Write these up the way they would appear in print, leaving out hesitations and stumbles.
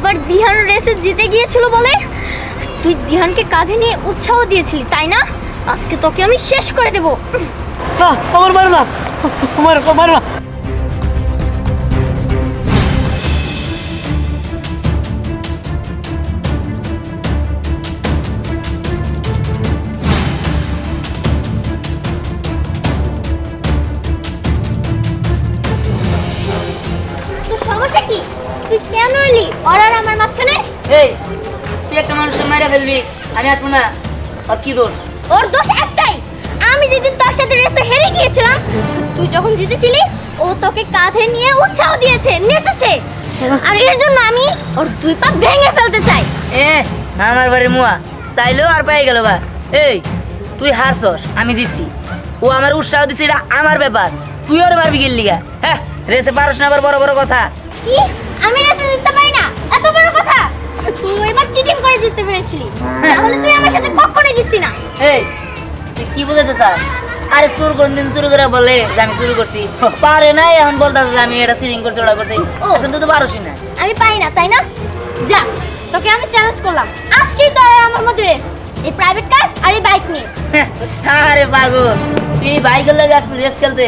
একবার দিহান রেসে জিতে গিয়েছিল বলে তুই দিহানকে কাঁধে নিয়ে উৎসাহ দিয়েছিলি, তাই না? আজকে তোকে আমি শেষ করে দেব। না, আমার মারো না, মারো না। তোর সমস্যা কি? তুই কেন এলি ওর আর আমার মাঝখানে? এই তুই একটা মানুষের মেরে ফেলবি, আমি আসবো না। আর কি দোষ? ওর দোষ একটাই, আমি যেদিন তোর সাথে রেসে হেরে গিয়েছিলাম, তুই যখন জিতেছিলি ও তোকে কাঁধে নিয়ে উৎসাহ দিয়েছে, নেচেছে, আর এর জন্য আমি ওর দুই পা ভেঙে ফেলতে চাই। আমার বাড়ির মুয়া চাইলো আর পেয়ে গেল বা। এই তুই হারছস, আমি জিতছি। ও আমার উৎসাহ দিছে, এটা আমার ব্যাপার। তুই ওর মারবি গেলি গা? হ্যাঁ, রেসে পারস না আবার বড় বড় কথা। কি? আমি রেসে জিততে পারি না? এত বড় কথা? তুই এবার চিটিং করে জিততে পেরেছিলি, তাহলে তুই আমার সাথে কখনোই জিততি না। এই তুই কি বোঝাতে চাস? আরে চোর কোনদিন চুরি করে বলে যে আমি চুরি করছি? পারে না, এখন বলতেছে যে আমি এটা সিলিং করছি, ওটা করছি। এখন তুই তো পারসই না। আমি পারি না, তাই না? যা, তোকে আমি চ্যালেঞ্জ করলাম, আজকেই তোর আর আমার মধ্যে রেস, এই প্রাইভেট কার আর এই বাইক নিয়ে। আরে পাগল, তুই বাইকের লাগে আসবি রেস খেলতে?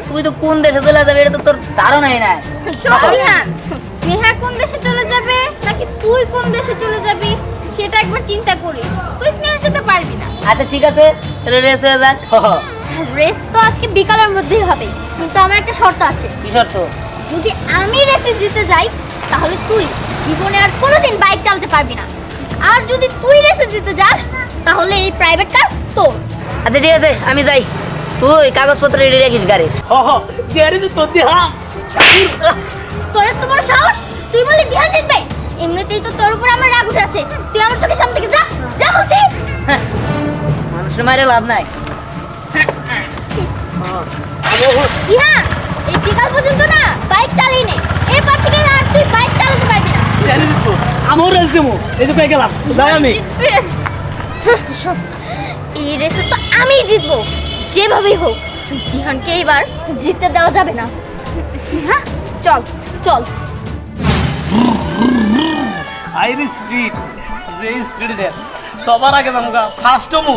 তুই তো কোন দেশে চলে যাবে এটা তো তোর ধারণাই নাই। সরিয়ান, স্নেহা কোন দেশে চলে যাবে নাকি তুই কোন দেশে চলে যাবি সেটা একবার চিন্তা করিস। তুই স্নেহার সাথে পারবি না। আচ্ছা ঠিক আছে, তাহলে রেস হয়ে যাক। রেস তো আজকে বিকালের মধ্যেই হবে, কিন্তু আমার একটা শর্ত আছে। কি শর্ত? যদি আমি রেসে জিতে যাই তাহলে তুই জীবনে আর কোনোদিন বাইক চালাতে পারবি না, আর যদি তুই রেসে জিতে যাস তাহলে এই প্রাইভেট কার তোর। আচ্ছা ঠিক আছে, আমি যাই। তুই কাগজপত্র রেডি রাখিস গাড়ি। গাড়ি তো তোর দিহান। তোর এত বড় সাহস, তুই বলি দিহান জিতবে? এমনিতেই তো তোর উপর আমার রাগ উঠে আছে, তুই আমার চোখের সামনে থেকে যা, যা বলছি। মানুষের মারে লাভ নাই। দিহান, এই বিকাল পর্যন্ত না বাইক চালিয়ে নে, এরপর থেকে আর তুই বাইক চালাতে পারবি না। গাড়ি তো আমার রেস দেবো, এই তো পেয়ে গেলাম। যাই আমি। জিতবে। সব, এই রেসে তো আমিই জিতবো, যেভাবেই হোক। দিহানকে এবার জিততে দেওয়া যাবে না। হ্যাঁ, চল চল। আইরি স্পিড, যে স্পিড দেখ সবার আগে যাবো গা, ফার্স্ট মু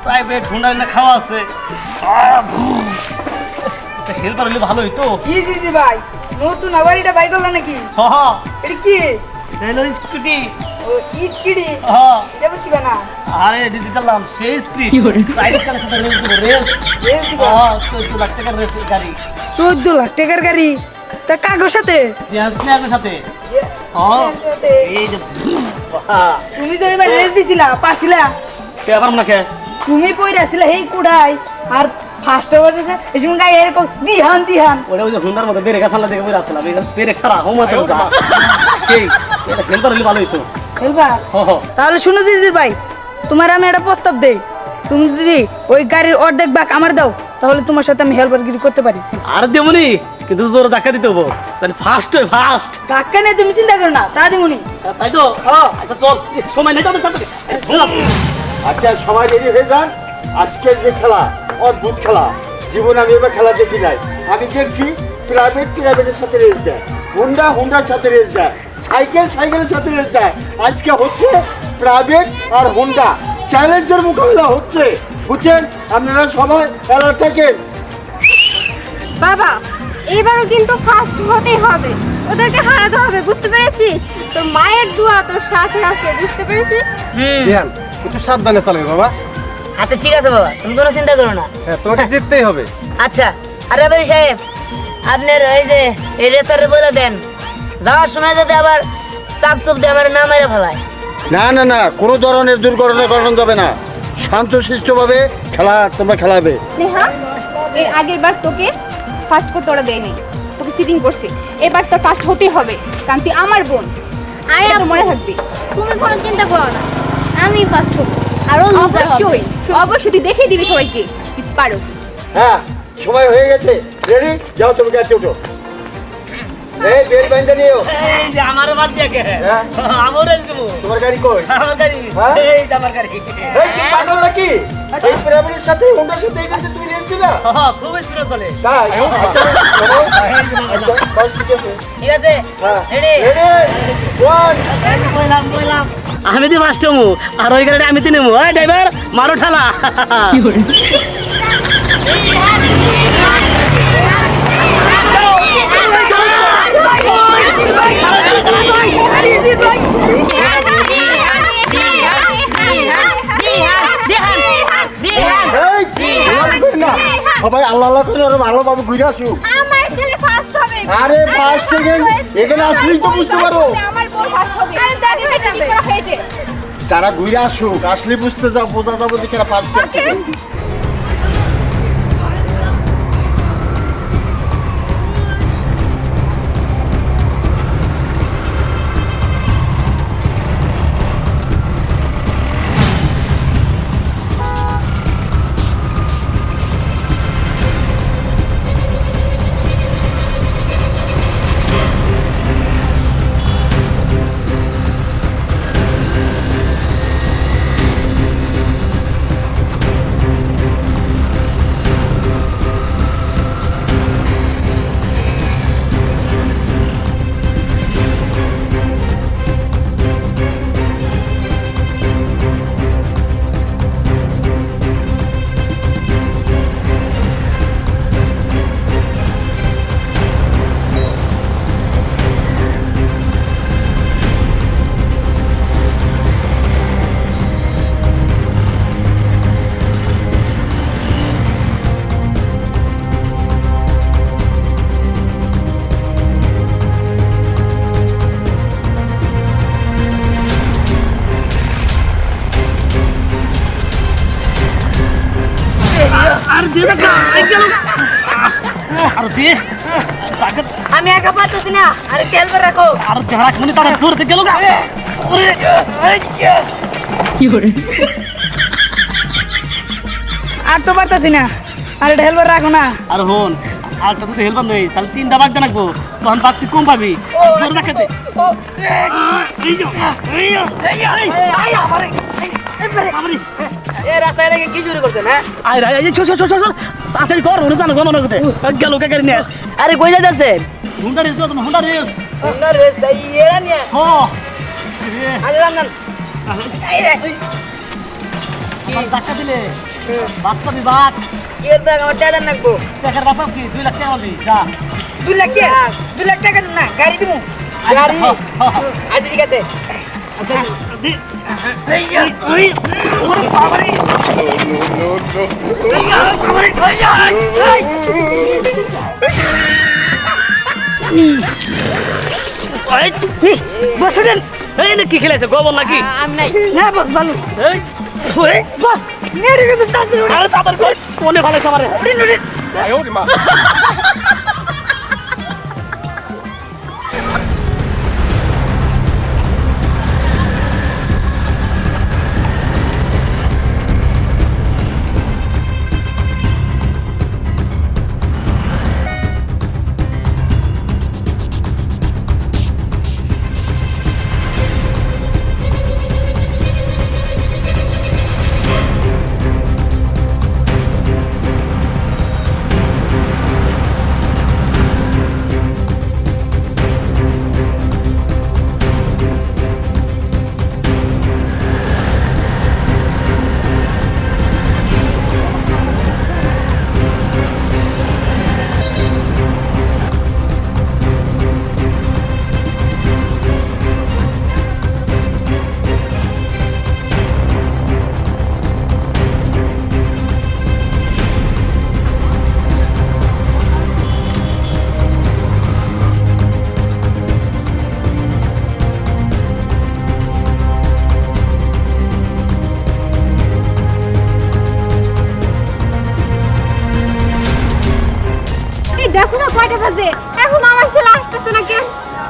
প্রাইভেট হুন্ডা না খাওয়া আছে। হেল্পার হলে ভালো হইতো। কি জি ভাই, নতুন আবার এটা বাইক হলো নাকি? এটা কি? Hello scooty. ও স্কিডি, এবার কি বানা? আরে ডিজিটাল নাম সেই স্পিড। প্রাইভেট কারের সাথে রেস দিব, রেস। রেস দিব? 14 লাখ টাকার রেস গাড়ি। 14 লাখ টাকার গাড়ি, তা কাগজ সাথে? ইয়াসমিনের সাথে। এই যে তুমি তো এবার রেস দিছিলা, পাছিলা? কে পারম না কে? তুমি পয়রাছিলা হেই কুড়াই, আর ফার্স্ট হয়েছে এসব গাই এরকম দিহান দিহান। ওটা ওই যে হুন্ডার মধ্যে ব্রেক আসালা দেখে বই আসছিলাম, এই ব্রেক ছাড়া হোমতে যা সেই এটা হেল্পার হলে ভালো হইতো। হেলবা? তাহলে শুনো দিদির ভাই, তোমার আমি একটা প্রস্তাব দেই, তুমি যদি ওই গাড়ির অর্ধেক ভাগ আমার দাও তাহলে তোমার সাথে আমি হেল্পারগিরি করতে পারি। আর দেমনি, কিন্তু জোরে ধাক্কা দিতে হবো, তাহলে ফার্স্ট হয় ফার্স্ট। ধাক্কা নেই, তুমি চিন্তা করো না, তা দিমুনি। তাই তো? আচ্ছা চল, সময় নেই তাড়াতাড়ি। আচ্ছা সবাই রেডি হয়ে যান। আজকের যে খেলা অদ্ভুত খেলা, জীবনে আমি এবার খেলা দেখি নাই। আমি দেখছি প্রাইভেটের সাথে রেস দেয়, হুন্ডার সাথে রেস দেয়, সাইকেলের সাথে রেস দেয়। আজকে হচ্ছে প্রাইভেট আর হুন্ডা চ্যালেঞ্জের মোকাবিলা হচ্ছে, বুঝছেন? আপনারা সবাই খেলার থাকেন। বাবা, এবারও কিন্তু ফার্স্ট হতেই হবে, ওদেরকে হারাতে হবে, বুঝতে পেরেছিস? তোর মায়ের দোয়া তোর সাথে আছে, বুঝতে পেরেছিস? দিহান একটু সাবধানে চালাবে বাবা। আচ্ছা ঠিক আছে বাবা, তুমি কোনো চিন্তা করো না। হ্যাঁ, তোমাকে জিততেই হবে। আচ্ছা, আর ব্যাপারী সাহেব, আপনার এই যে এই রেসারে বলে দেন যাওয়ার সময় যাতে আবার চাপ চুপ দিয়ে আমার না মেরে ফেলায়। না, কোনো ধরনের দুর্ঘটনা ঘটানো যাবে না। শান্তশিষ্টভাবে খেলা তোমরা খেলাবে। স্নেহা, এর আগের বার তোকে ফার্স্ট করতে ওরা দেয়নি, তোকে চিটিং করছে। এবার তোর ফার্স্ট হতেই হবে, কারণ তুই আমার বোন। আরে এটা তোর মনে থাকবে। তুমি কোনো চিন্তা করো না, আমি ফার্স্ট হব, আরো লুজার হবে। অবশ্যই অবশ্যই তুই দেখিয়ে দিবি সবাইকে তুই পারো। হ্যাঁ, সময় হয়ে গেছে, রেডি? যাও তুমি গাড়িতে উঠো। এই বের বাইন্দা নিও। এই যে আমার বাদ দিয়ে কে হ্যাঁ? আমার রেস দেবো তোমার গাড়ি কই? আমার গাড়ি হ্যাঁ? এই যে আমার গাড়ি এই কি পাগল নাকি? এই প্রাইভেটের সাথে হুন্ডার সাথে এখানে তুমি রেস দিলা? খুব স্পিড চলে তাই? আচ্ছা, চলো। আচ্ছা, বাস ঠিক আছে। ঠিক আছে হ্যাঁ। Ready Ready? One. কইলাম আমি দি মাস্টমু আর ওই গাড়িটা আমি তিনেমু এই ড্রাইভার মারো ঠালা এই, আল্লাহ করে না। সবাই আল্লাহ আল্লাহ করে ওরা ভালোভাবে ঘুরে আসুক। আমার ছেলে ফার্স্ট হবে আরে ফার্স্ট সেকেন্ড এখানে আসলেই তো বুঝতে পারো। আমার বোন ফার্স্ট হবে আরে দেখো এটা কি করা হয়েছে তারা ঘুরে আসুক, আসলে বুঝতে যাও, বোঝা যাবো যে কেনা ফার্স্ট সেকেন্ড। আর দে না এই গেল আর দে তাকে আমি একা পারতেছি না আরে তেল ভরে রাখো আর তেরা কোনি তারা জোর দে গেল ওরে আর তো পারতাছি না আর এটা হেলবার রাখো না। আর হন আর তো হেলবার নেই তাহলে তিনটা বাগ দেন রাখবো তখন বাগ তুই কম পাবি জোর রাখাতে এই রাস্তায় নাকি কি শুরু করছেন হ্যাঁ আয় রে এই ছো ছো ছো ছো তাড়াতাড়ি কর ওরে জানো জানো করতে গেল কে গাড়ি নিয়ে আরে কই যাইতাছেন হুন্ডা রেস তো হুন্ডা রেস না রেস তাই এরা নিয়ে হ আরে রামজান এই রে টাকা দিলে বাদ পাবি বাদ কি এর ব্যাগ আমার টাকা রাখবো টাকার বাপ কি 2 লাখ টাকা পাবি যা 2 লাখ টাকা 2 লাখ টাকা না গাড়ি দিমু গাড়ি আচ্ছা ঠিক আছে দি এই ওই ওরে বাবারে বসেন এই নাকি খেলাইছে গোবর নাকি আমি নাই না বস ভালো এই ওই বস নেড়ে গেছে তাড়াতাড়ি আরে তাড়াতাড়ি কর কোনে ভালো আমারে দেখো না কয়টা বাজে এখন আমার ছেলে আসতেছে না কেন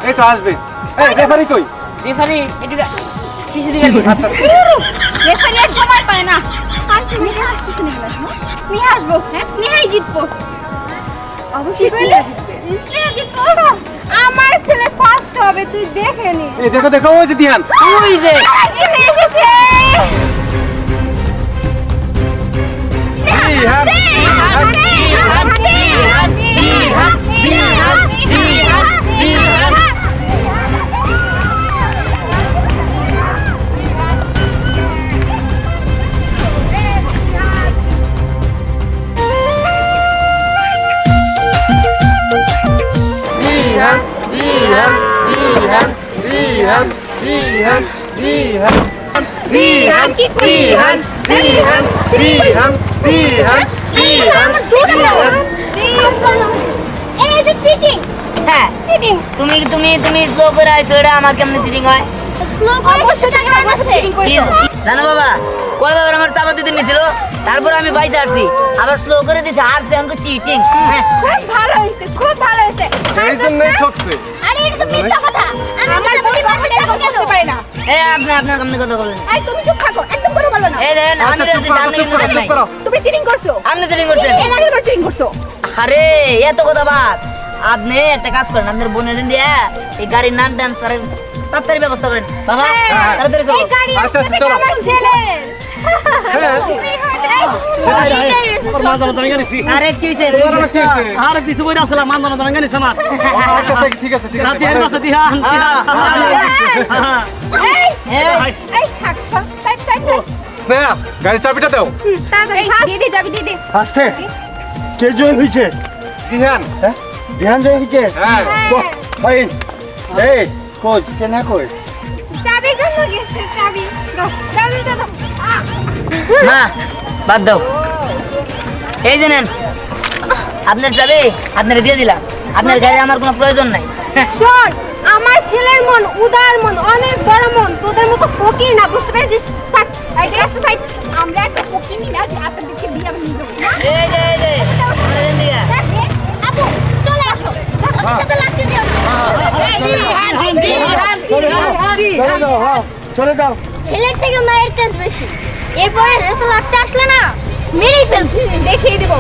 এই তো আসবে। এই রেফারি কই? রেফারি এদিকে শিশু দিকে আচ্ছা রেফারি আর সময় পায় না আর স্নেহা আসতেছে না স্নেহা আসবো হ্যাঁ স্নেহাই জিতবো অবশ্যই স্নেহা জিতবে স্নেহা জিতবো আমার ছেলে ফার্স্ট হবে, তুই দেখে নি। এই দেখো দেখো ওই যে দিহান। তুই যে ছেলে এসেছে। এই যে চিটিং হ্যাঁ চিটিং তুমি তুমি তুমি স্লো করে আইছো, এটা আমার কেমনে চিটিং হয়? স্লো অবশ্যই জানা আছে জানো বাবা, কয়বার আমার চাপা দিতে নিছিল, তারপর আমি বাইসে আসছি, আবার স্লো করে দিছে, হারছে, আমাকে চিটিং। হ্যাঁ খুব ভালো হয়েছে, খুব ভালো হয়েছে। এই জন্যই ঠকছে। আরে এটা তো মিথ্যা কথা আমি আমার তো বোন কখনো এরকম করতে পারে না। এই আপনার কেমনে কথা বলেন? এই তুমি চুপ থাকো, একদম কথা বলবে না। এই দেখেন আমি রেখে দিছি, আপনি কিন্তু দেন নাই। তুমি চিটিং করছো। আপনি চিটিং করছেন। এর আগের বার চিটিং করছো। আরে এত কথা বাদ, আপনি একটা কাজ করেন, আপনার বোনের দিয়ে এই গাড়ির নাম ডান্স করেন, তাড়াতাড়ি ব্যবস্থা করেন বাবা, তাড়াতাড়ি চলো। এই গাড়ি আচ্ছা, আসছে চলো। আমার ছেলের। ওর মা জানা জানা গেছি। আরে কি হইছে? আর কিছু বই আসলে মা জানা জানা গেছি আমার। আচ্ছা ঠিক আছে ঠিক রাতে এর পাশে দিহান। এই এই, এই থাক, সাইড সাইড। স্নেহা গাড়ি চাবিটা দাও। তাড়াতাড়ি দিয়ে দে, যাবি দিয়ে দে। ফার্স্টে কে জয় হয়েছে? দিহান। হ্যাঁ ধ্যান জয় হয়েছে। হ্যাঁ। বাহ, ফাইন। এই কোচ সেনা কই? চাবি জন্য গেছে, চাবি দাও দাও দাও দাও। মা বাদ দাও, এই যে নেন আপনার চাবি, আপনার দিয়ে দিলাম, আপনার গাড়ি আমার কোনো প্রয়োজন নাই। শোন, আমার ছেলের মন উদার মন, অনেক বড় মন, তোদের মতো ফকির না, বুঝতে পেরেছিস? সাইড এই রাস্তা সাইড। আমরা একটা ফকির নি না যে আপনাদেরকে দিয়ে আমি নিয়ে যাবো। এই যে আমার এখান থেকে। আপু চলে আসো ওর সাথে লাগতে দিও চলে যাও, হ্যাঁ চলে যাও। ছেলের থেকে মায়ের তেজ বেশি এরপরে রেসে লাগতে আসলে না মেরেই ফেলবো দেখিয়ে দেবো।